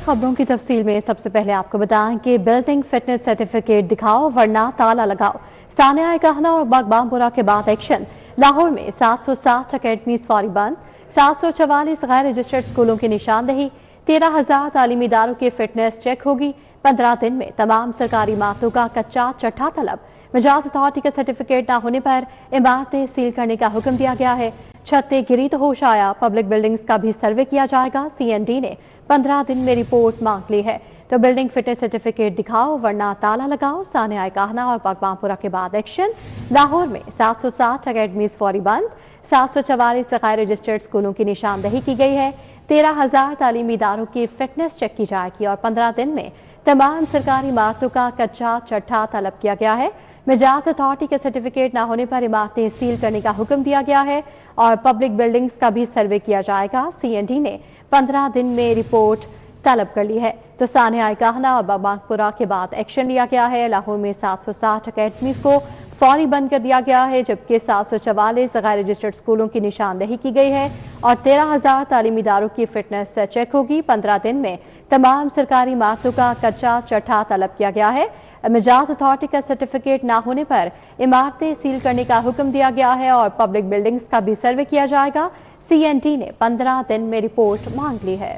खबरों की तफसील में सबसे पहले आपको बताएं कि बिल्डिंग फिटनेस सर्टिफिकेट दिखाओ वरना ताला लगाओ। सानिया कहना और बागबानपुरा के बाद एक्शन। लाहौर में 760 अकेडमीज फौरी बंद, 744 गैर रजिस्टर्ड स्कूलों की निशानदेही, 13,000 तालीमी इदारों की फिटनेस चेक होगी। 15 दिन में तमाम सरकारी इमारतों का कच्चा चट्टा तलब। मिजाज अथॉरिटी का सर्टिफिकेट न होने पर इमारतें सील करने का हुक्म दिया गया है। छतें गिरी तो होश आया, पब्लिक बिल्डिंग्स का भी सर्वे किया जाएगा। CND ने 15 दिन में रिपोर्ट मांग ली है, तो बिल्डिंग फिटनेस सर्टिफिकेट दिखाओ वरना ताला लगाओ। सानिया कहना और बागबानपुरा के बाद एक्शन। लाहौर में 760 अकेडमीज फौरी बंद, 744 गैर रजिस्टर्ड स्कूलों की निशानदेही की गई है। 13,000 तालीमी इदारों की फिटनेस चेक की जाएगी और 15 दिन में तमाम सरकारी इमारतों का कच्चा चट्टा तलब किया गया है। मिजाज अथॉरिटी के सर्टिफिकेट न होने पर इमारतें सील करने का हुक्म दिया गया है और पब्लिक बिल्डिंग्स का भी सर्वे किया जाएगा। CND ने 15 दिन में रिपोर्ट तलब कर ली है, तो सानिया कहना और बागबानपुरा के बाद एक्शन लिया गया है। लाहौर में 760 अकेडमीज को फौरी बंद कर दिया गया है, जबकि 744 गैर रजिस्टर्ड स्कूलों की निशानदेही की गई है और 13,000 तालीमी इदारों की फिटनेस चेक होगी। 15 दिन में तमाम सरकारी इमारतों का कच्चा चट्टा तलब किया गया है। मिजाज अथॉरिटी का सर्टिफिकेट न होने पर इमारतें सील करने का हुक्म दिया गया है और पब्लिक बिल्डिंग्स का भी सर्वे किया जाएगा। CND ने 15 दिन में रिपोर्ट मांग ली है।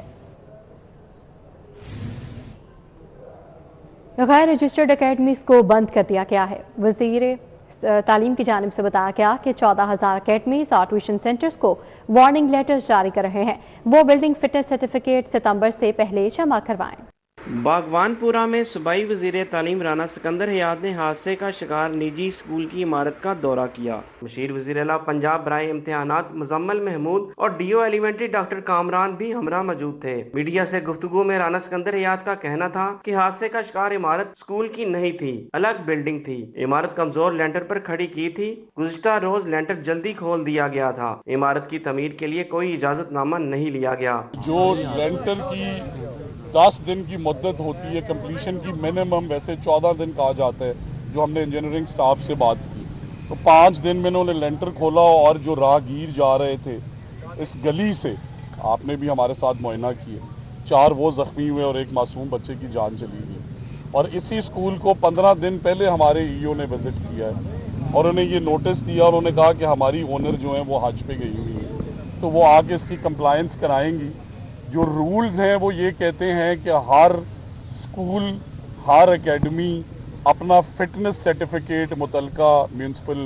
गैर रजिस्टर्ड अकेडमीज को बंद कर दिया गया है। वजीर तालीम की जानिब से बताया गया कि 14,000 अकेडमीज और ट्यूशन सेंटर्स को वार्निंग लेटर्स जारी कर रहे हैं। वो बिल्डिंग फिटनेस सर्टिफिकेट सितंबर से पहले जमा करवाएं। बागबानपुरा में सूबाई वज़ीर तालीम राना सिकंदर हयात ने हादसे का शिकार निजी स्कूल की इमारत का दौरा किया। मशीर वज़ीर आला पंजाब बराए इम्तिहानात मुजम्मल महमूद और DO एलिमेंट्री डॉक्टर कामरान भी हमरा मौजूद थे। मीडिया से गुफ्तगू में राना सिकंदर हयात का कहना था कि हादसे का शिकार इमारत स्कूल की नहीं थी, अलग बिल्डिंग थी। इमारत कमजोर लेंटर पर खड़ी की थी। गुज़िश्ता रोज लेंटर जल्दी खोल दिया गया था। इमारत की तमीर के लिए कोई इजाजतनामा नहीं लिया गया। जो लेंटर की 10 दिन की मुद्दत होती है कंप्लीशन की, मिनिमम वैसे 14 दिन कहा जाता है, जो हमने इंजीनियरिंग स्टाफ से बात की तो 5 दिन में इन्होंने लेंटर खोला और जो राहगीर जा रहे थे इस गली से, आपने भी हमारे साथ मुआयना किए, 4 वो ज़ख्मी हुए और एक मासूम बच्चे की जान चली गई। और इसी स्कूल को 15 दिन पहले हमारे EO ने विज़िट किया है और उन्हें ये नोटिस दिया और उन्होंने कहा कि हमारी ओनर जो है वो हज पे गई हुई है, तो वो आके इसकी कंप्लायंस कराएंगी। जो रूल्स हैं वो ये कहते हैं कि हर स्कूल, हर एकेडमी अपना फिटनेस सर्टिफिकेट मुतलका म्यूनसिपल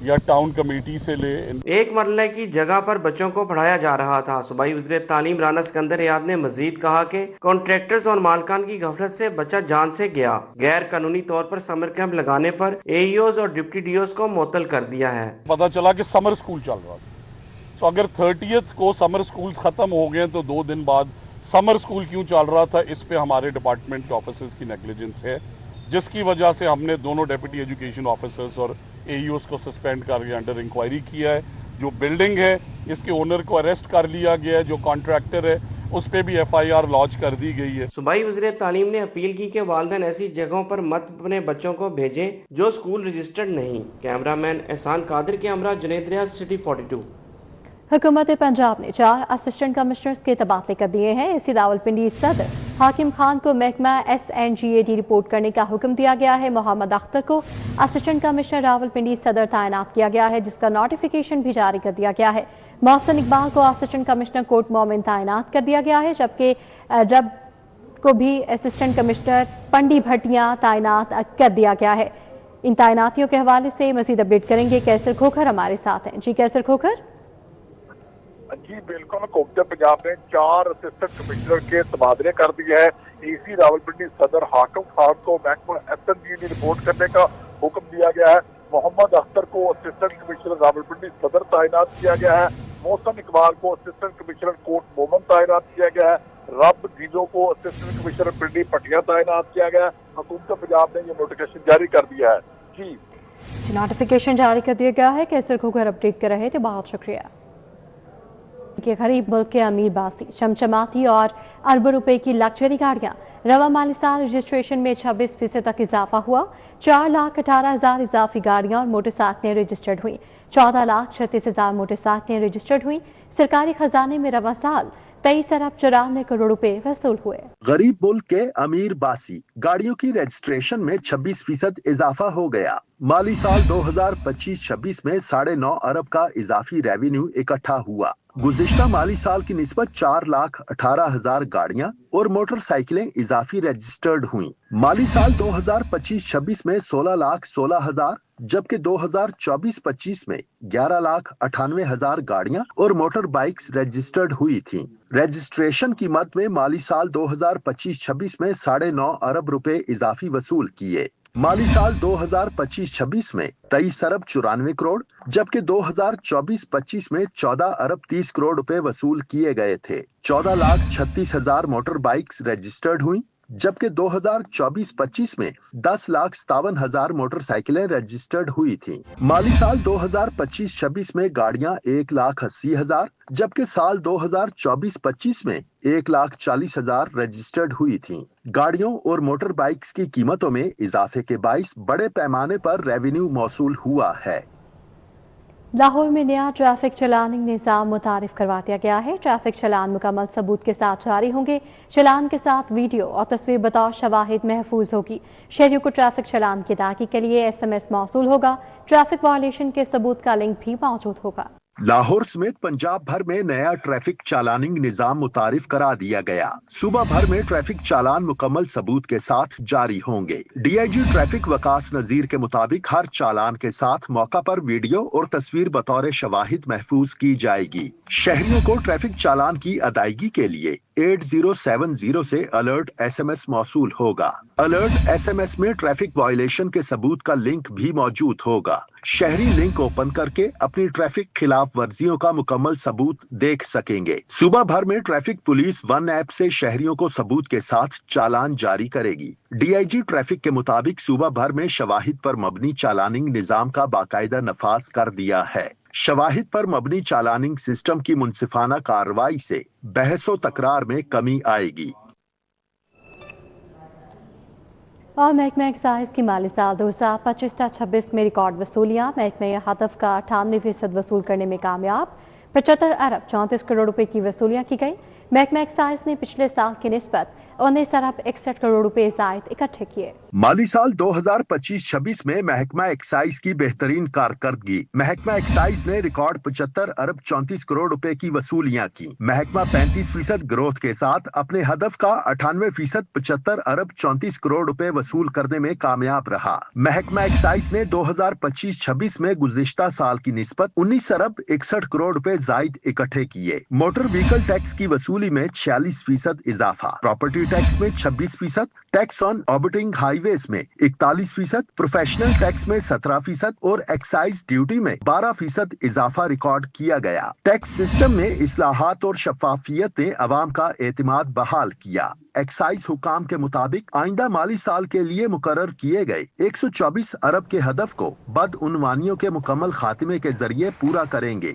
या टाउन कमेटी से ले। एक मरले की जगह पर बच्चों को पढ़ाया जा रहा था। सूबाई वज़ीर तालीम राना सिकंदर हयात ने मजीद कहा कि कॉन्ट्रैक्टर्स और मालकान की गफलत से बच्चा जान से गया। गैर कानूनी तौर पर समर कैंप लगाने पर AEOs और डिप्टी DOs को मुअत्तल कर दिया है। पता चला कि समर स्कूल चल रहा था, तो अगर 30th को समर स्कूल्स ख़त्म हो गए तो 2 दिन बाद समर स्कूल क्यों चल रहा था, इस पे हमारे डिपार्टमेंट के ऑफिसर्स की नेग्लिजेंस है, जिसकी वजह से हमने दोनों डेप्यूटी एजुकेशन ऑफिसर्स और AEOs को सस्पेंड करके अंडर इंक्वायरी किया है। जो बिल्डिंग है इसके ओनर को अरेस्ट कर लिया गया है, जो कॉन्ट्रैक्टर है उस पर भी FIR लॉन्च कर दी गई है। सूबाई वज़ीर तालीम ने अपील की कि वालिदैन ऐसी जगहों पर मत अपने बच्चों को भेजें जो स्कूल रजिस्टर्ड नहीं। कैमरामैन एहसान कादिर के हमरा जुनैद रियाज, सिटी 42। हुकूमत पंजाब ने 4 असिस्टेंट कमिश्नर्स के तबादले कर दिए हैं। इसी रावलपिंडी सदर हाकिम खान को महकमा SNGAD रिपोर्ट करने का हुक्म दिया गया है। मोहम्मद अख्तर को असिस्टेंट कमिश्नर रावलपिंडी सदर तैनात किया गया है, जिसका नोटिफिकेशन भी जारी कर दिया गया है। मोहसिन इकबाल को असिस्टेंट कमिश्नर कोट मोमिन तैनात कर दिया गया है, जबकि रब को भी असिस्टेंट कमिश्नर पंडी भटिया तैनात कर दिया गया है। इन तैनातियों के हवाले से मजीद अपडेट करेंगे कैसर खोखर हमारे साथ हैं। जी कैसर खोखर। जी बिल्कुल, हुकूमत पंजाब ने 4 असिस्टेंट कमिश्नर के तबादले कर दिए हैं। EC रावलपिंडी सदर हाकिम खान को महकमा SNGAD रिपोर्ट करने का हुक्म दिया गया है। मोहम्मद अख्तर को असिस्टेंट कमिश्नर रावलपिंडी सदर तैनात किया गया है। मोहसिन इकबाल को असिस्टेंट कमिश्नर कोट मोमन तैनात किया गया है। रब गिलो को असिस्टेंट कमिश्नर पिंडी पटिया तैनात किया गया है। हुकूमत पंजाब ने ये नोटिफिकेशन जारी कर दिया है। जी नोटिफिकेशन जारी कर दिया गया है। कैसर खोखर अपडेट कर रहे थे, बहुत शुक्रिया। के गरीब मुल्क के अमीर बासी, चमचमाती और अरबों रुपए की लग्जरी गाड़ियां। रवा माली साल रजिस्ट्रेशन में 26% तक इजाफा हुआ। 4,18,000 इजाफी गाड़ियां और मोटरसाइकिलें रजिस्टर्ड हुई। 14,36,000 मोटरसाइकिलें रजिस्टर्ड हुई। सरकारी खजाने में रवा साल 23 अरब 94 करोड़ रुपए वसूल हुए। गरीब मुल्क के अमीर बासी गाड़ियों की रजिस्ट्रेशन में 26% इजाफा हो गया। माली साल 2025-26 में 9.5 अरब का इजाफी रेवेन्यू इकट्ठा हुआ। गुज़िश्ता माली साल की निस्बत 4,18,000 गाड़ियां और मोटरसाइकिलें इजाफी रजिस्टर्ड हुई। माली साल 2025-26 में 16,16,000 जबकि 2024-25 में 11,98,000 गाड़ियां और मोटर बाइक्स रजिस्टर्ड हुई थीं। रजिस्ट्रेशन कीमत में माली साल 2025-26 में 9.5 अरब रुपए इजाफी वसूल किए। माली साल 2025-26 में 23 अरब 94 करोड़ जबकि 2024-25 में 14 अरब 30 करोड़ रुपए वसूल किए गए थे। 14,36,000 मोटर बाइक्स रजिस्टर्ड हुई जबकि 2024-25 में 10,57,000 मोटरसाइकिलें रजिस्टर्ड हुई थीं। माली साल 2025-26 में गाड़ियां 1,80,000 जबकि साल 2024-25 में 1,40,000 रजिस्टर्ड हुई थीं। गाड़ियों और मोटर बाइक्स की कीमतों में इजाफे के बाइस बड़े पैमाने पर रेवेन्यू मौसूल हुआ है। लाहौर में नया ट्रैफिक चलानिंग निज़ाम मुतारिफ करवा दिया गया है। ट्रैफिक चलान मुकम्मल सबूत के साथ जारी होंगे। चलान के साथ वीडियो और तस्वीर बतौर शवाहिद महफूज होगी। शहरियों को ट्रैफिक चलान की अदायगी के लिए SMS मौसूल होगा। ट्रैफिक वायलेशन के सबूत का लिंक भी मौजूद होगा। लाहौर समेत पंजाब भर में नया ट्रैफिक चालानिंग निजाम मुतारिफ करा दिया गया। सुबह भर में ट्रैफिक चालान मुकम्मल सबूत के साथ जारी होंगे। DIG ट्रैफिक वकास नजीर के मुताबिक हर चालान के साथ मौका पर वीडियो और तस्वीर बतौर शवाहिद महफूज की जाएगी। शहरियों को ट्रैफिक चालान की अदायगी के लिए 8070 से अलर्ट SMS मौसूल होगा। अलर्ट SMS में ट्रैफिक वायलेशन के सबूत का लिंक भी मौजूद होगा। शहरी लिंक ओपन करके अपनी ट्रैफिक खिलाफ वर्जियों का मुकम्मल सबूत देख सकेंगे। सुबह भर में ट्रैफिक पुलिस 1 ऐप से शहरियों को सबूत के साथ चालान जारी करेगी। DIG ट्रैफिक के मुताबिक सुबह भर में शवाहिद पर मबनी चालानिंग निजाम का बाकायदा नफाज कर दिया है। शवाहिद पर मबनी चालानिंग सिस्टम की मुनसिफाना कार्रवाई से बहसो तकरार में कमी आएगी। और महकमा एक्साइज की माली साल 2025-26 में रिकॉर्ड वसूलियाँ। महकमा हदफ का 98% वसूल करने में कामयाब। 75 अरब 34 करोड़ रुपए की वसूलियाँ की गई। महकमा एक्साइज ने पिछले साल की निस्बत 19 अरब 61 करोड़ रुपए जायद इकट्ठे किए। माली साल 2025-26 में महकमा एक्साइज की बेहतरीन कारकर्दगी। महकमा एक्साइज ने रिकॉर्ड 75 अरब 34 करोड़ रुपए की वसूलियाँ की। महकमा 35% ग्रोथ के साथ अपने हदफ का 98% 75 अरब 34 करोड़ रुपए वसूल करने में कामयाब रहा। महकमा एक्साइज ने 2025-26 में गुज़िश्ता साल की निस्बत 19 अरब 61 करोड़ रुपए जायद इकट्ठे किए। मोटर व्हीकल टैक्स की वसूली में 46% इजाफा। प्रॉपर्टी टैक्स में 26%, टैक्स ऑन ऑर्बिटिंग हाईवेज में 41%, प्रोफेशनल टैक्स में 17% और एक्साइज ड्यूटी में 12% इजाफा रिकॉर्ड किया गया। टैक्स सिस्टम में इस्लाहात और शफाफियत ने अवाम का एतमाद बहाल किया। एक्साइज हुकाम के मुताबिक आइंदा माली साल के लिए मुकर्रर किए गए 124 अरब के हदफ को बदउनवानियों के मुकम्मल खात्मे के जरिए पूरा करेंगे।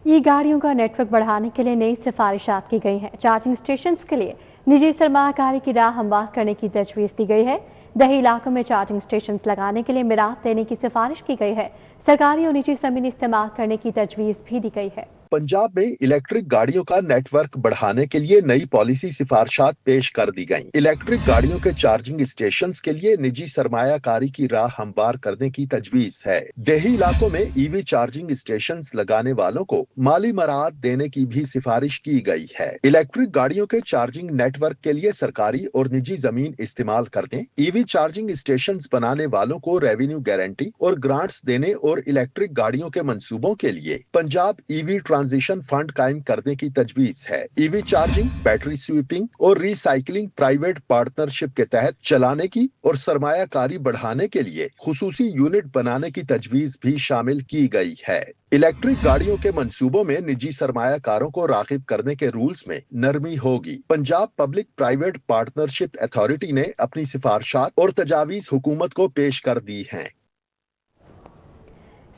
ई गाड़ियों का नेटवर्क बढ़ाने के लिए नई सिफारिशात की गई हैं। चार्जिंग स्टेशन के लिए निजी सरमायाकारी की राह हमवार करने की तजवीज़ दी गई है। दही इलाकों में चार्जिंग स्टेशन लगाने के लिए मिरात देने की सिफारिश की गई है। सरकारी और निजी ज़मीन इस्तेमाल करने की तजवीज़ भी दी गई है। पंजाब में इलेक्ट्रिक गाड़ियों का नेटवर्क बढ़ाने के लिए नई पॉलिसी सिफारिशात पेश कर दी गईं। इलेक्ट्रिक गाड़ियों के चार्जिंग स्टेशंस के लिए निजी सरमायाकारी की राह हमवार करने की तजवीज है। देही इलाकों में EV चार्जिंग स्टेशंस लगाने वालों को माली मराहत देने की भी सिफारिश की गई है। इलेक्ट्रिक गाड़ियों के चार्जिंग नेटवर्क के लिए सरकारी और निजी जमीन इस्तेमाल करने, EV चार्जिंग स्टेशंस बनाने वालों को रेवेन्यू गारंटी और ग्रांट्स देने और इलेक्ट्रिक गाड़ियों के मंसूबों के लिए पंजाब EV ट्रांजिशन फंड कायम करने की तजवीज है। EV चार्जिंग, बैटरी स्वीपिंग और रिसाइकलिंग प्राइवेट पार्टनरशिप के तहत चलाने की और सरमायाकारी बढ़ाने के लिए खुसूसी यूनिट बनाने की तजवीज भी शामिल की गई है। इलेक्ट्रिक गाड़ियों के मंसूबों में निजी सरमायाकारों को राग़िब करने के रूल्स में नरमी होगी। Punjab public private partnership authority ने अपनी सिफारिशात और तजावीज हुकूमत को पेश कर दी हैं।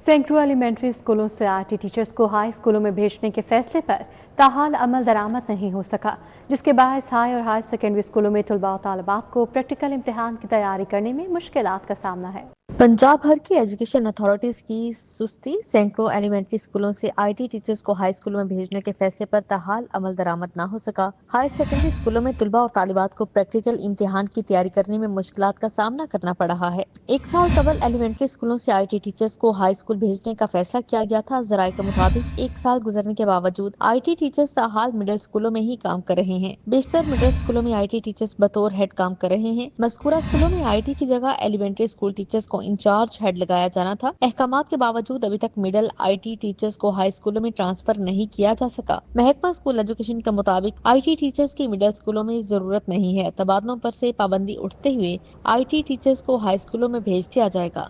सैकड़ों एलिमेंट्री स्कूलों से IT टीचर्स को हाई स्कूलों में भेजने के फैसले पर ताहाल अमल दरामद नहीं हो सका, जिसके बायस हाई और हायर सेकेंडरी स्कूलों में तलबा और तालिबात को प्रैक्टिकल इम्तिहान की तैयारी करने में मुश्किलात का सामना है। पंजाब भर की एजुकेशन अथॉरिटीज की सुस्ती, सैकड़ों एलिमेंट्री स्कूलों से आईटी टीचर्स को हाई स्कूलों में भेजने के फैसले पर ताहाल अमल दरामद न हो सका। हायर सेकेंडरी स्कूलों में तुलबा और तालिबात को प्रैक्टिकल इम्तिहान की तैयारी करने में मुश्किलात का सामना करना पड़ रहा है। एक साल कबल एलिमेंट्री स्कूलों से आईटी टीचर्स को हाई स्कूल भेजने का फैसला किया गया था। जराये के मुताबिक एक साल गुजरने के बावजूद आईटी टीचर्स ताहाल मिडिल स्कूलों में ही काम कर रहे हैं। बेशतर मिडिल स्कूलों में आईटी टीचर्स बतौर हेड काम कर रहे हैं। मज़कूरा स्कूलों में आईटी की जगह एलिमेंट्री स्कूल टीचर्स को इंचार्ज हेड लगाया जाना था। अहकामात के बावजूद अभी तक मिडिल आईटी टीचर्स को हाई स्कूलों में ट्रांसफर नहीं किया जा सका। महकमा स्कूल एजुकेशन के मुताबिक आईटी टीचर्स की मिडिल स्कूलों में जरूरत नहीं है। तबादलों पर से पाबंदी उठते हुए आईटी टीचर्स को हाई स्कूलों में भेज दिया जाएगा।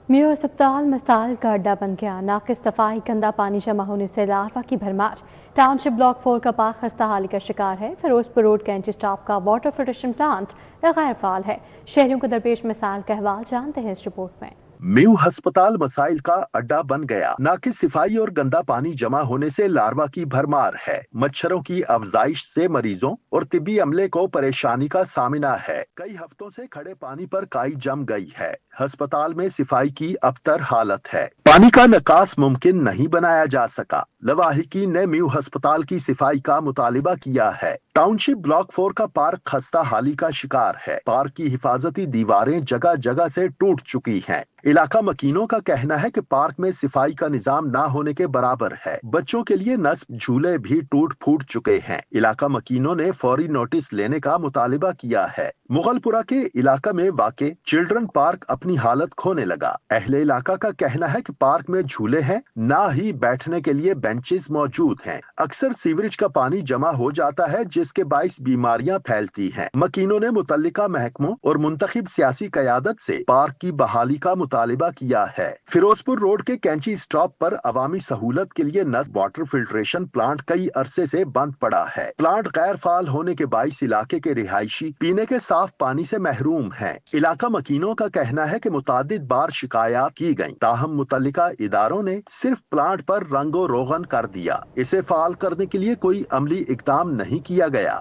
मियो अस्पताल मिसाइल का अड्डा बन गया। नाकिस सफाई, गंदा पानी जमा होने से लार्वा की भरमार। टाउनशिप ब्लॉक 4 का पार्क खस्ता हाली का शिकार है। फिरोजपुर रोड कैंची स्टॉप का वाटर फिल्ट्रेशन प्लांट गैर फाल है। शहरियों को दरपेश मिसाइल का अहवाल जानते हैं इस रिपोर्ट में। म्यू अस्पताल मसाइल का अड्डा बन गया। नाकिस सफाई और गंदा पानी जमा होने से लार्वा की भरमार है। मच्छरों की अफजाइश से मरीजों और तिब्बी अमले को परेशानी का सामना है। कई हफ्तों से खड़े पानी पर काई जम गई है। अस्पताल में सफाई की अबतर हालत है। पानी का निकास मुमकिन नहीं बनाया जा सका। लवाहिकीन ने म्यू अस्पताल की सफाई का मुतालिबा किया है। टाउनशिप ब्लॉक 4 का पार्क खस्ता हाली का शिकार है। पार्क की हिफाजती दीवारें जगह जगह से टूट चुकी हैं। इलाका मकीनों का कहना है कि पार्क में सफाई का निजाम ना होने के बराबर है। बच्चों के लिए नस्ब झूले भी टूट फूट चुके हैं। इलाका मकीनों ने फौरी नोटिस लेने का मुतालिबा किया है। मुगलपुरा के इलाका में वाक़े चिल्ड्रन पार्क अपनी हालत खोने लगा। अहले इलाका का कहना है कि पार्क में झूले हैं, ना ही बैठने के लिए बेंचेस मौजूद हैं। अक्सर सीवरेज का पानी जमा हो जाता है, जिसके बाइस बीमारियां फैलती हैं। मकीनों ने मुतल्लिका महकमों और मुंतखब सियासी क़यादत से पार्क की बहाली का मुतालिबा किया है। फिरोजपुर रोड के कैंची स्टॉप पर अवामी सहूलत के लिए नस्ब वाटर फिल्ट्रेशन प्लांट कई अरसे से बंद पड़ा है। प्लांट गैर फाल होने के बाइस इलाके के रिहायशी पीने के साफ पानी से महरूम हैं। इलाका मकीनों का कहना है कि मुतादिद बार शिकायत की गयी, ताहम मुतल्लिका इदारों ने सिर्फ प्लांट पर रंगो रोगन कर दिया। इसे फाल करने के लिए कोई अमली इकदाम नहीं किया गया।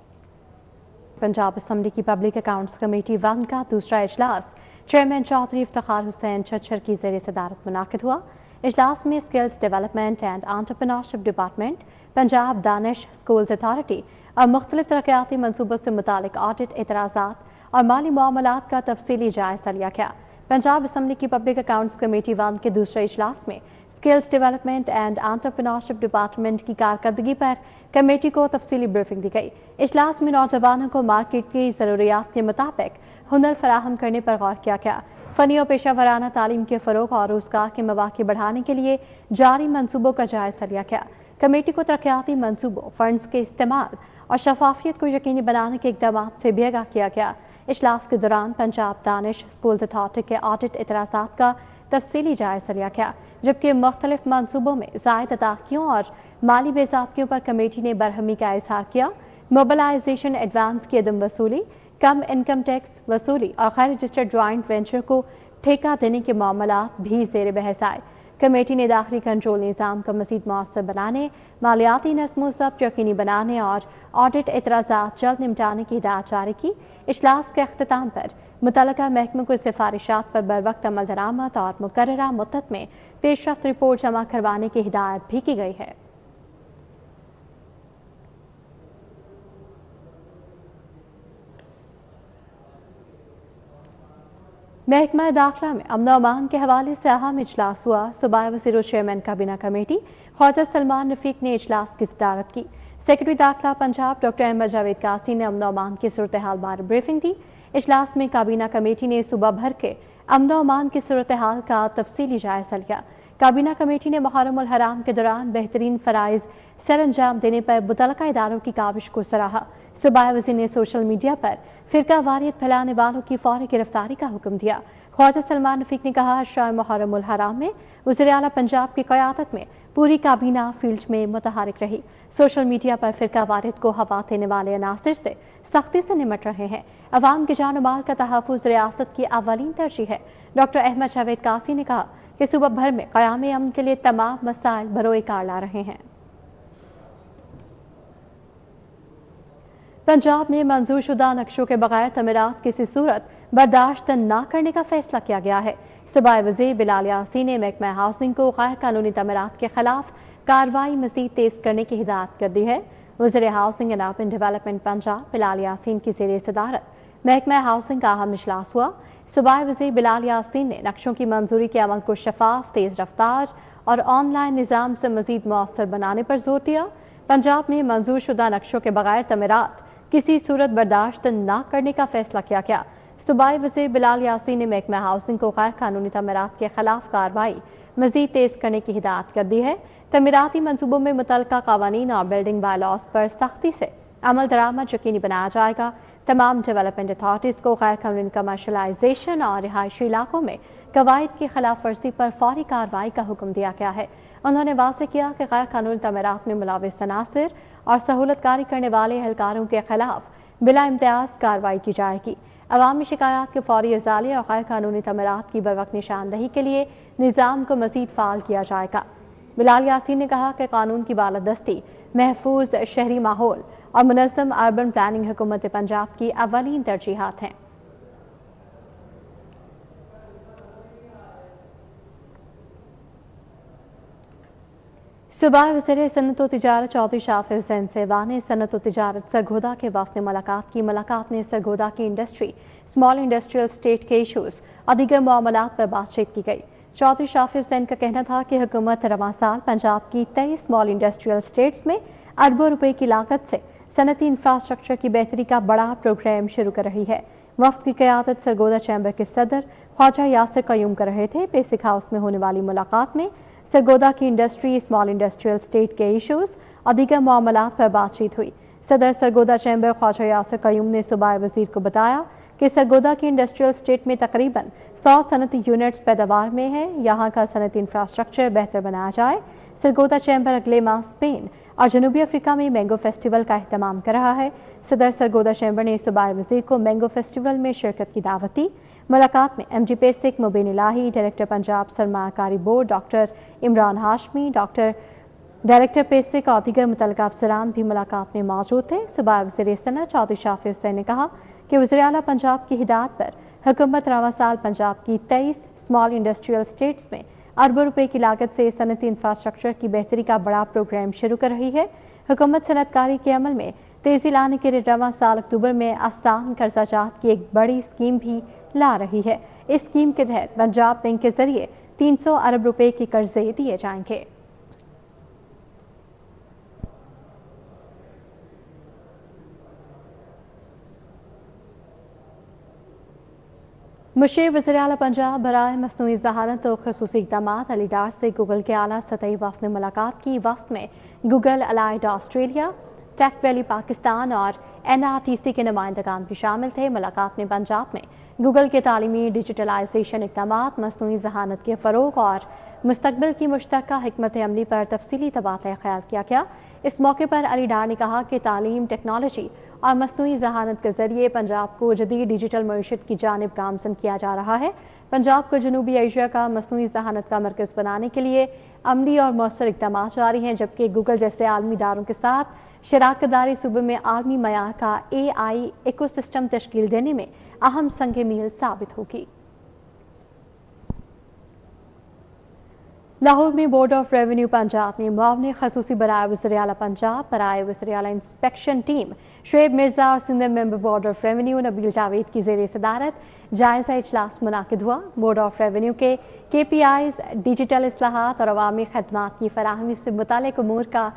पंजाब असम्बली की पब्लिक अकाउंट्स कमेटी 1 का दूसरा इजलास चेयरमैन चौधरी इफ्तिखार हुसैन छच्छर की ज़ेर सदारत मुनाकिद हुआ। इजलास में skills development and entrepreneurship department, Punjab Danish schools authority और मुख्तलिफ तरक्याती मनसूबों से मुतालिक ऑडिट, एतराज़ात और माली मामलात का तफसीली जायजा लिया गया। पंजाब असम्बली की पब्लिक अकाउंट्स कमेटी 1 के दूसरे इजलास में skills development and entrepreneurship department की कारकर्दगी पर कमेटी को तफसीली ब्रीफिंग दी गई। इजलास में नौजवानों को मार्केट की ज़रूरियात के मुताबिक हुनर फराहम करने पर गौर किया गया। फ़नी और पेशा वराना तालीम के फ़रोग़ और रोज़गार के मौक़े बढ़ाने के लिए जारी मनसूबों का जायज़ा लिया गया। कमेटी को तरक्याती मनसूबों, फंड्स के इस्तेमाल और शफाफियत को यकीनी बनाने के इक़दाम से भी आगाह किया गया। इजलास के दौरान पंजाब दानिश स्कूल्स अथॉरिटी के ऑडिट, एतराज़ात का तफसीली जायज़ा लिया गया, जबकि मुख्तलिफ मनसूबों में ज़ायद अदाकियों और माली बेज़ाब्तियों पर कमेटी ने बरहमी का इज़हार किया। मोबिलाइजेशन एडवांस की अदम वसूली, कम इनकम टैक्स वसूली और गैर रजिस्टर्ड ज्वाइंट वेंचर को ठेका देने के मामलात भी ज़ेर बहस आए। कमेटी ने दाखिली कंट्रोल निज़ाम को मज़ीद मौसर बनाने, मालियाती नज़्म ज़ब्त यकीनी बनाने और ऑडिट एतराज़ात जल्द निपटाने की हिदायत जारी की। इजलास के अख्तिताम पर मुतल्लिका महकमे को सिफारिशात पर बर वक्त अमल दरामद और मुकर्ररा मुद्दत में पेशरफ्त रिपोर्ट जमा करवाने की हिदायत भी की गई है। महकमा दाखिला में अमन अमान के हवाले से अहम इजलास हुआ। सूबाई वज़ीर और चेयरमैन काबीना कमेटी ख्वाजा सलमान रफीक ने इजलास की सदारत की। सेक्रेटरी दाखिला पंजाब डॉक्टर अहमद जावेद कासी ने अमन अमान की सूरत हाल बारे ब्रीफिंग दी। इजलास में काबीना कमेटी ने सूबा भर के अमन अमान की सूरत हाल का तफसीली जायजा लिया। काबीना कमेटी ने मुहर्रम उल हराम के दौरान बेहतरीन फ़राइज़ सर अंजाम देने पर मुतल्लिका इदारों की काविश को सराहा। सूबाई वज़ीर ने सोशल मीडिया पर फ़िरका वारियत फैलाने वालों की फौरी गिरफ्तारी का हुक्म दिया। ख्वाजा सलमान रफीक ने कहा, शाह मुहर्रम उल हराम में वज़ीर आला पंजाब की क़यादत में पूरी काबीना फील्ड में मुतहरिक रही। सोशल मीडिया पर फ़िरका वारियत को हवा देने वाले अनासिर से सख्ती से निमट रहे हैं। अवाम के जान माल का तहफ़्फ़ुज़ रियासत की अवलीन तरजीह है। डॉक्टर अहमद जावेद कासी ने कहा कि सूबा भर में क़याम अमन के लिए तमाम मसाइल बरोए कार ला रहे हैं। पंजाब में मंजूर शुदा नक्शों के बगैर तमीरात किसी सूरत बर्दाश्त न करने का फैसला किया गया है। सूबाई वज़ीर बिलाल यासीन ने महकमा हाउसिंग को गैर कानूनी तमीरात के खिलाफ कार्रवाई मज़ीद तेज करने की हिदायत कर दी है। वज़ीर housing and urban development Punjab Bilal Yasin की ज़ेर सदारत महकमा हाउसिंग का अहम इजलास हुआ। सूबाई वज़ीर बिलाल यासीन ने नक्शों की मंजूरी के अमल को शफाफ, तेज रफ्तार और ऑनलाइन निज़ाम से मज़ीद मौसर बनाने पर जोर दिया। पंजाब में मंजूर शुदा नक्शों के बगैर तमीरात किसी सूरत बर्दाश्त न करने का फैसला किया गया। सूबाई वज़ीर बिलाल यासीन ने महकमा हाउसिंग को गैर कानूनी तमीरात के खिलाफ कार्रवाई मज़ीद तेज करने की हिदायत कर दी है। तमीराती मनसूबों में मुतल्लिका क़वानीन और बिल्डिंग बायलॉज पर सख्ती से अमल दरामद यकीनी बनाया जाएगा। तमाम डेवलपमेंट अथॉरिटीज़ को गैर कानूनी कमर्शलाइजेशन और रिहायशी इलाकों में कवायद की खिलाफ वर्जी पर फौरी कार्रवाई का हुक्म दिया गया है। उन्होंने वाज़ेह किया कि गैर कानूनी तमीरात में मुलविस अनासिर और सहूलतकारी करने वाले एहलकारों के खिलाफ बिला इम्तियाज कार्रवाई की जाएगी। अवामी शिकायत के फौरी इजाले और गैर कानूनी तमीरात की बरवक्त निशानदही के लिए निज़ाम को मज़ीद फ़ाल किया जाएगा। बिलाल यासीन ने कहा कि कानून की बालादस्ती, महफूज शहरी माहौल और मुनज़्ज़म अर्बन प्लानिंग हुकूमत पंजाब की अव्वलीन तरजीहात हैं। सूबाई वज़ीर सनअत व तिजारत चौधरी शाफिर हुसैन सेवा ने सनअत व तिजारत सरगोदा के वफ़द ने मुलाकात की। मुलाकात में सरगोदा की इंडस्ट्री, स्मॉल इंडस्ट्रियल स्टेट के इशूज़ और दीगर मामलात पर बातचीत की गई। चौधरी शाफिर हुसैन का कहना था कि हुकूमत रवां साल पंजाब की 23 स्मॉल इंडस्ट्रियल स्टेट्स में अरबों रुपए की लागत से सनती इंफ्रास्ट्रक्चर की बेहतरी का बड़ा प्रोग्राम शुरू कर रही है। वफ़द की क़यादत सरगोदा चैम्बर के सदर ख्वाजा यासिर क़य्यूम कर रहे थे। बेसिक हाउस में होने वाली मुलाकात में सरगोदा की इंडस्ट्री, स्मॉल इंडस्ट्रियल स्टेट के इशूज़ और दीगर मामलात पर बातचीत हुई। सदर सरगोदा चैम्बर ख्वाजा यासिर क़य्यूम ने सूबाई वज़ीर को बताया कि सरगोदा की इंडस्ट्रियल स्टेट में तकरीबन 100 सनती यूनिट्स पैदावार में है। यहाँ का सनती इंफ्रास्ट्रक्चर बेहतर बनाया जाए। सरगोदा चैम्बर अगले माह स्पेन और जनूबी अफ्रीका में मैंगो फेस्टिवल का अहतमाम कर रहा है। सदर सरगोदा चैम्बर ने सूबाई वज़ीर को मैंगो फेस्टिवल में शिरकत की दावत दी। मुलाकात में MG पेसिक, मुबीन इलाही, डायरेक्टर पंजाब सरमाकारी board doctor Imran Hashmi, director पेसिक और दीगर मुतल्लिका अफसरान भी मुलाकात में मौजूद थे। सूबाई वज़ीर सनअत चौधरी शाफिर हुसैन ने कहा कि वज़ीर आला पंजाब की हिदायत पर हुकूमत रवां साल पंजाब की 23 स्मॉल इंडस्ट्रियल स्टेट्स में अरबों रुपए की लागत से सनती इंफ्रास्ट्रक्चर की बेहतरी का बड़ा प्रोग्राम शुरू कर रही है। हुकूमत सनअतकारी के अमल में तेजी लाने के लिए रवां साल अक्टूबर में आसान कर्जा जात की एक बड़ी स्कीम भी ला रही है। इस स्कीम के तहत पंजाब बैंक के जरिए 300 अरब रुपए के कर्जे दिए जाएंगे। मुशीर वज़ीर आला पंजाब बराए मसनूई ज़हानत और ख़ुसूसी इक़दामात अलीडार से गूगल के आला सतही वफ़द ने मुलाकात की। वफ़द में Google Allied Australia, Tech Valley Pakistan और NRTC के नुमाइंदगान भी शामिल थे। मुलाकात में पंजाब में गूगल के तालीमी डिजिटलाइजेशन इक़दामात, मसनूई ज़हानत के फ़रोग़ और मुस्तक़बिल की मुश्तरका हिकमत अमली पर तफसीली तबादला ख्याल किया गया। इस मौके पर अली डार ने कहा कि तालीम, टेक्नोलॉजी और मसनूई ज़हानत के ज़रिए पंजाब को जदीद डिजिटल मईशत की जानिब गामज़न किया जा रहा है। पंजाब को जनूबी एशिया का मसनूई ज़हानत का मरकज़ बनाने के लिए अमली और मौसर इक़दामात जारी हैं, जबकि गूगल जैसे आलमी इदारों के साथ शराकतदारी सूबे में आलमी मयार का AI इकोसिस्टम तश्कील देने में अहम संग मील साबित होगी। लाहौर में बोर्ड ऑफ रेवेन्यू पंजाब ने मुआवने खसूसी बराए वज़ीर आला पंजाब बराए वज़ीर आला इंस्पेक्शन टीम शुएब मिर्जा और senior member board of revenue Nabeel Javed की ज़ेर सदारत जायज़ा इजलास मुनाकिद हुआ। बोर्ड ऑफ रेवेन्यू के KPIs, डिजिटल इस्लाहात और अवामी खदमात की फराहमी से मुताल्लिक़ उमूर का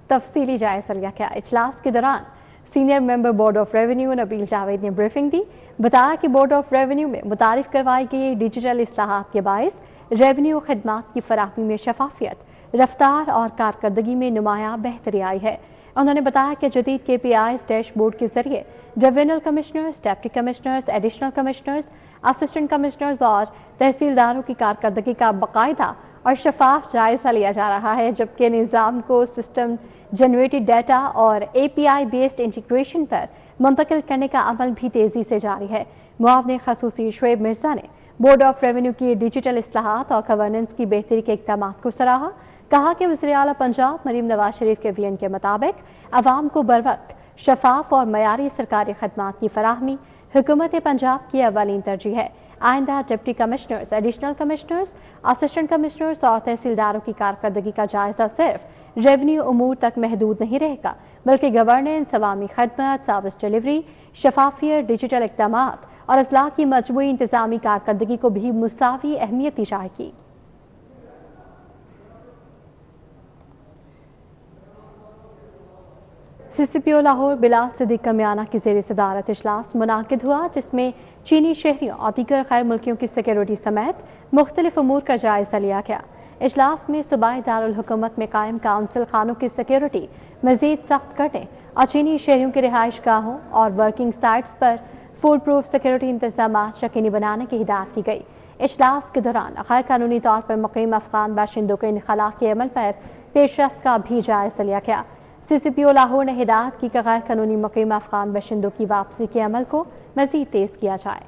तफसीली जायज़ा लिया गया। इजलास के दौरान senior member board of revenue Nabeel Javed ने ब्रीफिंग दी। बताया कि बोर्ड ऑफ रेवेन्यू में मुतारिफ करवाई गई डिजिटल इस्लाहात के बायस रेवेन्यू खदमात की फराहमी में शफाफियत, रफ्तार और कारकर्दगी में नुमायां बेहतरी आई है। उन्होंने बताया कि जदीद KPIs डैशबोर्ड के जरिए divisional commissioners, deputy commissioners, additional commissioners, assistant commissioners और तहसीलदारों की कारकर्दगी का बाकायदा और शफाफ जायजा लिया जा रहा है, जबकि निज़ाम को सिस्टम जनरेटेड डाटा और API बेस्ड इंटीग्रेशन पर मुंतकिल करने का अमल भी तेजी से जारी है। मुआवने खसूसी शुएब मिर्जा ने बोर्ड ऑफ रेवेन्यू की डिजिटल इस्लाहात और गवर्नेंस की बेहतरी के इक़दामात को सराहा। कहा कि वज़ीर आला पंजाब मरीम नवाज शरीफ के विजन के मुताबिक अवाम को बरवक्त शफाफ और मयारी सरकारी खदमात की फराहमी, हुकूमत पंजाब की अवलीन तरजीह है। आइंदा deputy commissioners, additional commissioners, assistant commissioners और तहसीलदारों की कारकर्दगी का जायजा सिर्फ रेवेन्यू उमूर तक महदूद नहीं रहेगा, बल्कि गवर्नेंस, अवामी खदमत, सर्विस डिलीवरी, शफाफियत, डिजिटल इक़दामात और असलाह की मजमूई इंतजामी कारकर्दगी को भी मुसावी अहमियत दी जाएगी। CCPO लाहौर बिलाल सिद्दीक कमियाना की ज़ेर सदारत इजलास मुनाकिद हुआ, जिसमें चीनी शहरियों और दीगर गैर मुल्कियों की सिक्योरिटी समेत मुख्तलिफ अमूर का जायजा लिया गया। इजलास में सूबाई दारुल हुकूमत में कायम काउंसिल खानों की सिक्योरिटी मजीद सख्त करने और चीनी शहरियों की रिहाइश गाहों और वर्किंग साइट्स पर फूड प्रूफ सिक्योरिटी इंतजाम यकीनी बनाने की हिदायत की गई। इजलास के दौरान गैर कानूनी तौर पर मुकीम अफगान बाशिंदों के इनखला के अमल पर पेशरफ्त का भी जायजा लिया गया। CCPO लाहौर ने हिदायत की कि गैर कानूनी मुकीम अफगान बाशिंदों की वापसी के अमल को मजीद तेज किया जाए।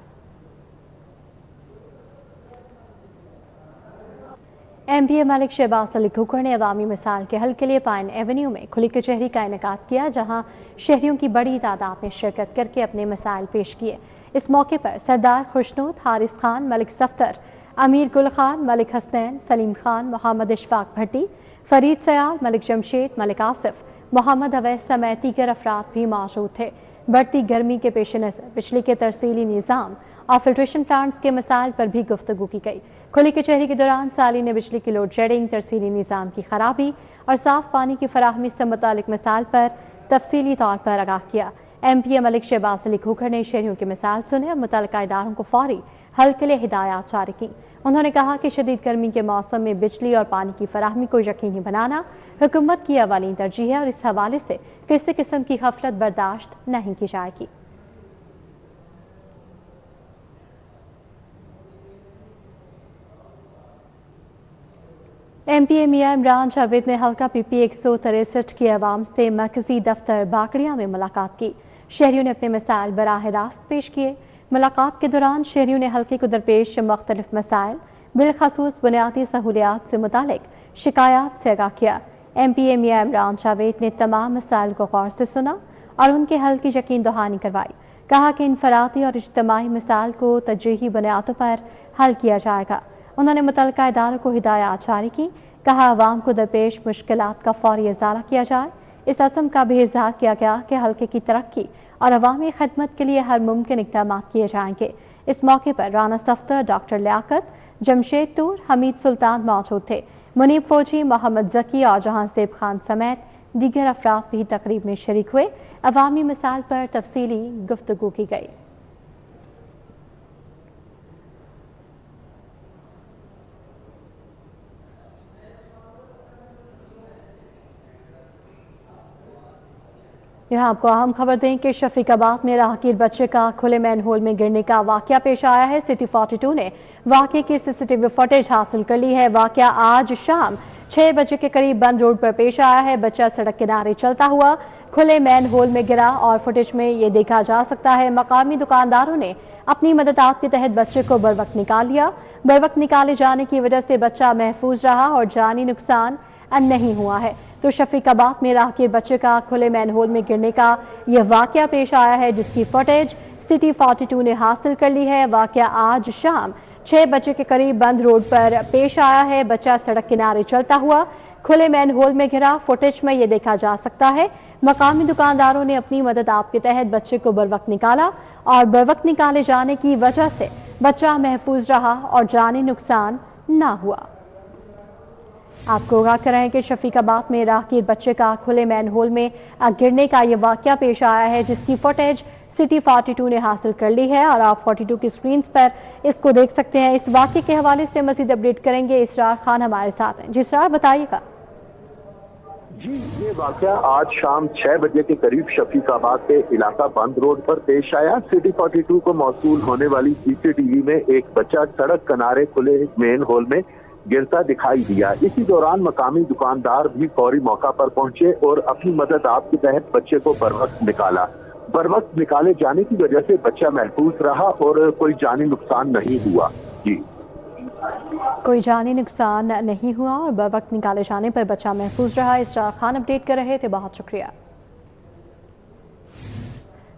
MPA मलिक शहबाज अली खोखर ने अवामी मसाइल के हल के लिए पाइन एवेन्यू में खुली कचहरी का इनेकाद किया, जहां शहरियों की बड़ी तादाद ने शिरकत करके अपने मसाइल पेश किए। इस मौके पर सरदार खुशनूद, हारिस खान, मलिक सफ्तर, अमीर गुल खान, मलिक हसनैन, सलीम खान, मोहम्मद इशफाक भट्टी, फरीद सयाल, मलिक जमशेद, मलिक आसिफ, मोहम्मद अवैस समेत दीगर अफराद भी मौजूद थे। बढ़ती गर्मी के पेश नज़र बिजली के तरसीली निज़ाम और फिल्ट्रेशन प्लांट्स के मसाइल पर भी गुफ्तगू की गई। खुली कचहरी के दौरान साली ने बिजली की लोड शेडिंग, तरसीली निज़ाम की खराबी और साफ पानी की फराहमी से मुतालिक मसाइल पर तफसीली तौर पर आगाह किया। MPA मलिक शहबाज अली खोखर ने शहरियों के मसाइल सुने और मुतल्लिका इदारों को फौरी हल के लिए हिदायत जारी की। उन्होंने कहा कि शदीद गर्मी के मौसम में बिजली और पानी की फराहमी को यकीनी बनाना हुकूमत की अवलीन तरजीह है और इस हवाले से किसी किस्म की गफलत बर्दाश्त नहीं की जाएगी। MPA मियां इमरान जावेद ने हल्का PP 163 के अवाम से मरकजी दफ्तर बाकड़िया में मुलाकात की। शहरियों ने अपने मसाइल बराह रास्त पेश किए। मुलाकात के दौरान शहरियों ने हल्के को दरपेश मुख्तलिफ मसाइल, बिलखसूस बुनियादी सहूलियात से मुतालिक शिकायत से आगाह किया। MPA मियां इमरान जावेद ने तमाम मसाइल को गौर से सुना और उनके हल की यकीन दहानी करवाई। कहा कि इनफरादी और इज्तिमाई मसाइल को तजरीही बुनियादों पर हल किया जाएगा। उन्होंने मुतल्लिका इदारों को हिदायत जारी की। कहा अवाम को दरपेश मुश्किलात का फौरी इजाला किया जाए। इस अज़्म का भी इज़हार किया गया कि हल्के की तरक्की और अवामी खदमत के लिए हर मुमकिन इक़दाम किए जाएंगे। इस मौके पर राना सफ्तर, डॉक्टर लियाकत, जमशेद तूर, हमीद सुल्तान मौजूद थे। मुनीब फौजी, मोहम्मद जकी और जहांसेब खान समेत दीगर अफराद भी तकरीब में शरीक हुए। अवामी मसाइल पर तफसीली गुफ्तगू की गई। यहाँ आपको अहम खबर दें कि शफीकाबाद में राहगीर बच्चे का खुले मैनहोल में गिरने का वाकया पेश आया है। सिटी 42 ने वाकये की CCTV फुटेज हासिल कर ली है। वाकया आज शाम 6 बजे के करीब बंद रोड पर पेश आया है। बच्चा सड़क किनारे चलता हुआ खुले मैनहोल में गिरा और फुटेज में ये देखा जा सकता है। मकामी दुकानदारों ने अपनी मददात के तहत बच्चे को बर वक्त निकाल लिया। बर वक्त निकाले जाने की वजह से बच्चा महफूज रहा और जानी नुकसान नहीं हुआ है। तो शफीकाबाद में राहगीर बच्चे का खुले मैनहोल में गिरने का यह वाकया पेश आया है, जिसकी फुटेज सिटी 42 ने हासिल कर ली है। वाकया आज शाम 6 बजे के करीब बंद रोड पर पेश आया है। बच्चा सड़क किनारे चलता हुआ खुले मैनहोल में गिरा। फुटेज में यह देखा जा सकता है। मकामी दुकानदारों ने अपनी मदद के तहत बच्चे को बर वक्त निकाला और बर वक्त निकाले जाने की वजह से बच्चा महफूज रहा और जानी नुकसान ना हुआ। आपको आगाह करें कि शफीकाबाद में राहगीर बच्चे का खुले मैनहोल में गिरने का यह वाकया पेश आया है, जिसकी फुटेज सिटी 42 ने हासिल कर ली है और आप 42 की स्क्रीन पर इसको देख सकते हैं। इस वाकये के हवाले से मजीद अपडेट करेंगे इसरार खान हमारे साथ हैं। जी इसरार, बताइएगा। जी, ये वाकया आज शाम 6 बजे के करीब शफीकाबाद के इलाका बंद रोड पर पेश आया। सिटी 42 को मौसूल होने वाली CCTV में एक बच्चा सड़क किनारे खुले मेन होल में गिरता दिखाई दिया। इसी दौरान मकामी दुकानदार भी फौरी मौका पर पहुंचे और अपनी मदद के तहत बच्चे को बर वक्त निकाला। बर वक्त निकाले जाने की वजह से बच्चा महफूज रहा और कोई जानी नुकसान नहीं हुआ। जी, कोई जानी नुकसान नहीं हुआ और बर वक्त निकाले जाने पर बच्चा महफूज रहा। इसरार खान अपडेट कर रहे थे, बहुत शुक्रिया।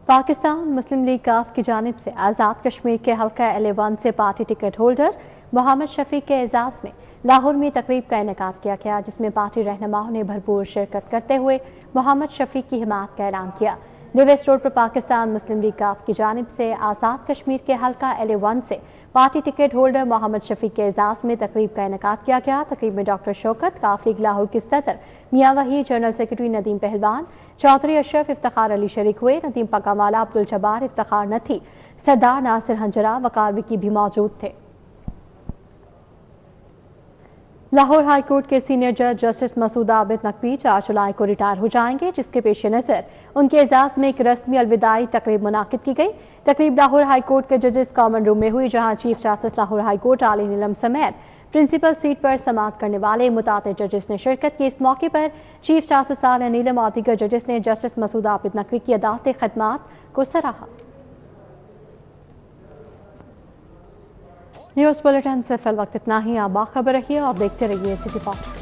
पाकिस्तान मुस्लिम लीग काफ की जानिब से आज़ाद कश्मीर के हल्का L1 से party ticket holder Mohammad Shafi के एजाज में लाहौर में तकरीब का इनेकाद किया गया, जिसमें पार्टी रहनुमाओं ने भरपूर शिरकत करते हुए मोहम्मद शफी की हिमायत का ऐलान किया। लिवेस्ट रोड पर पाकिस्तान मुस्लिम लीग काफ की जानिब से आज़ाद कश्मीर के हल्का L1 से party ticket holder Mohammad Shafi के एजाज में तकरीब का इनेकाद किया गया। तकरीब में डॉक्टर शौकत, काफ लीग लाहौर के सदर मियां वही, जनरल सेक्रेटरी नदीम पहलवान, चौधरी अशरफ, इफ्तिखार अली शरीक हुए। नदीम पकामाला, अब्दुल जब्बार, इफ्तिखार नथी, सरदार नासिर हंजरा, वकार विकी भी मौजूद थे। लाहौर हाई कोर्ट के सीनियर जज जस्टिस मसूद आबिद नकवी 4 जुलाई को रिटायर हो जाएंगे, जिसके पेश नज़र उनके एजाज में एक रस्मी अलविदाई तकरीब मुनाकिद की गई। तकरीब लाहौर हाई कोर्ट के जजेस कॉमन रूम में हुई, जहां chief justice Lahore high court आली नीलम समेत प्रिंसिपल सीट पर समाअत करने वाले मुतातिद जजेस ने शिरकत की। इस मौके पर चीफ जस्टिस आली नीलम और दीगर जजेस ने जस्टिस मसूद आबिद नकवी की अदालती खदमात को सराहा। न्यूज़ बुलेटिन से फिल वक्त इतना ही। आप बाखबर रहिए और देखते रहिए सिटी पॉलिटिक्स।